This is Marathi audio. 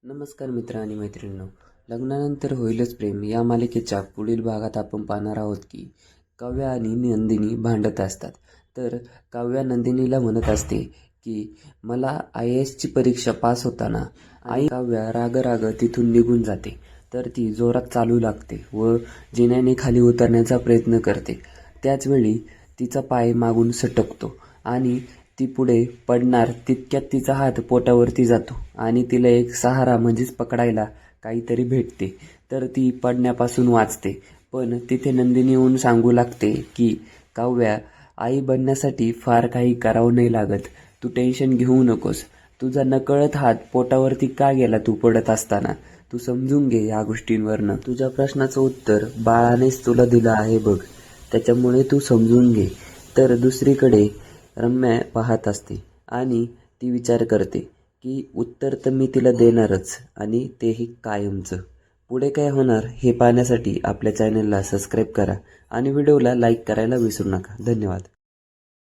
नमस्कार मित्र आणि मैत्रिणींनो, लग्नानंतर होईलच प्रेम या मालिकेच्या पुढील भागात आपण पाहणार आहोत की काव्या आणि नंदिनी भांडत असतात. तर काव्या नंदिनीला म्हणत असते की मला IASची परीक्षा पास होताना आई काव्या राग तिथून निघून जाते. तर ती जोरात चालू लागते व जिन्याने खाली उतरण्याचा प्रयत्न करते. त्याचवेळी तिचा पाय मागून सटकतो आणि ती पुढे पडणार तितक्यात तिचा हात पोटावरती जातो आणि तिला एक सहारा म्हणजेच पकडायला काहीतरी भेटते. तर ती पडण्यापासून वाचते. पण तिथे नंदिनी येऊन सांगू लागते की काव्या, आई बनण्यासाठी फार काही करावं नाही लागत. तू टेन्शन घेऊ नकोस. तुझा नकळत हात पोटावरती का गेला तू पडत असताना? तू समजून घे या गोष्टींवरनं. तुझ्या प्रश्नाचं उत्तर बाळानेच तुला दिलं आहे बघ. त्याच्यामुळे तू समजून घे. तर दुसरीकडे रम्या पाहत असते आणि ती विचार करते की उत्तर तर मी तिला देणारच आणि तेही कायमचं. पुढे काय होणार हे पाहण्यासाठी आपल्या चॅनलला सबस्क्राईब करा आणि व्हिडिओला लाईक करायला विसरू नका. धन्यवाद.